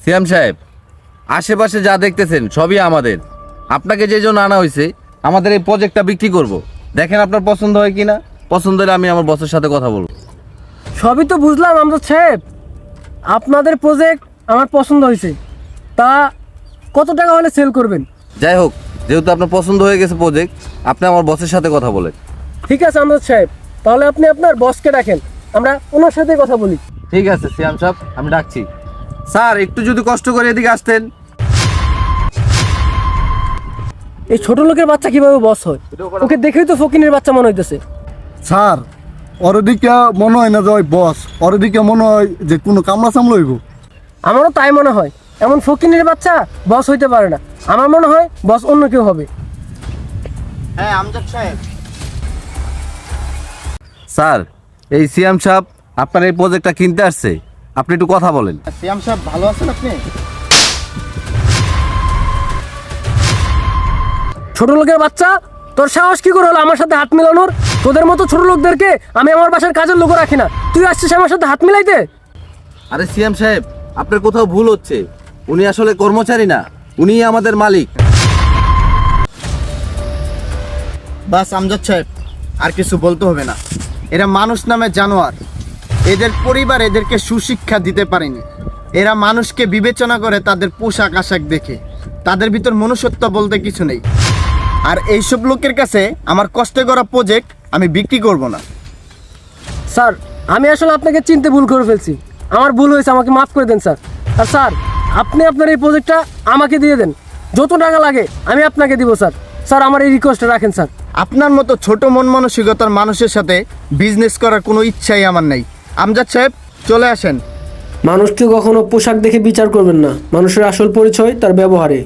সিয়াম সাহেব, আশেপাশে যা দেখতেছেন সবই আমাদের। আপনাকে যে জন্য আনা হয়েছে, আমাদের এই প্রজেক্টটা বিক্রি করব। দেখেন আপনার পছন্দ হয় কিনা। পছন্দ হলে আমি আমার বসের সাথে কথা বলবো। সবই তো বুঝলাম আমজাদ সাহেব, আপনাদের প্রজেক্ট আমার পছন্দ হয়েছে, তা কত টাকা হলে সেল করবেন? যাই হোক, যেহেতু আপনার পছন্দ হয়ে গেছে প্রজেক্ট, আপনি আমার বসের সাথে কথা বলেন। ঠিক আছে আমজাদ সাহেব, তাহলে আপনি আপনার বসকে ডাকেন, আমরা ওনার সাথে কথা বলি। ঠিক আছে সিয়াম সাহেব, আমি ডাকছি। স্যার, একটু যদি কষ্ট করে এদিকে আসতেন। এই ছোট লোকের বাচ্চা কিভাবে বস হয়? ওকে দেখেই তো ফকিনের বাচ্চা মনে হইতেছে। স্যার, ওর দিকে মনে হয় না যে ওই বস, ওর দিকে মনে হয় যে কোনো কামলা সামলা হইব। আমারও তাই মনে হয়, এমন ফকিনের বাচ্চা বস হইতে পারে না। আমার মনে হয় বস অন্য কেউ হবে। হ্যাঁ আমজাদ সাহেব। স্যার, এই সিয়াম সাহেব আপনার এই প্রজেক্টটা কিনতে আসছে, আপনি একটু কথা বলেন। সিয়াম সাহেব ভালো আছেন আপনি? ছোট লোকের বাচ্চা, তোর সাহস কি করে হলো আমার সাথে হাত মিলানোর? তোদের মতো ছোট লোকদেরকে আমি আমার বাসার কাজের লোক রাখি না, তুই আসছিস আমার সাথে হাত মিলাইতে? আরে সিয়াম সাহেব, আপনার কোথাও ভুল হচ্ছে। উনি আসলে কর্মচারী না, উনি আমাদের মালিক। বাস আমজাদ সাহেব, আর কিছু বলতে হবে না। এরা মানুষ নামে জানোয়ার। এদের পরিবার এদেরকে সুশিক্ষা দিতে পারেনি। এরা মানুষকে বিবেচনা করে তাদের পোশাক আশাক দেখে। তাদের ভিতর মনুষ্যত্ব বলতে কিছু নেই। আর এইসব লোকের কাছে আমার কষ্ট করা প্রজেক্ট আমি বিক্রি করব না। স্যার, আমি আসলে আপনাকে চিনতে ভুল করে ফেলছি, আমার ভুল হয়েছে, আমাকে মাফ করে দেন স্যার। আর স্যার, আপনি আপনার এই প্রজেক্টটা আমাকে দিয়ে দেন, যত টাকা লাগে আমি আপনাকে দিব স্যার। স্যার, আমার এই রিকোয়েস্টটা রাখেন স্যার। আপনার মতো ছোট মন মানসিকতার মানুষের সাথে বিজনেস করার কোনো ইচ্ছাই আমার নেই। আমজাদ সাহেব, চলে আসেন। মানুষকে কখনো পোশাক দেখে বিচার করবেন না, মানুষের আসল পরিচয় তার ব্যবহারে।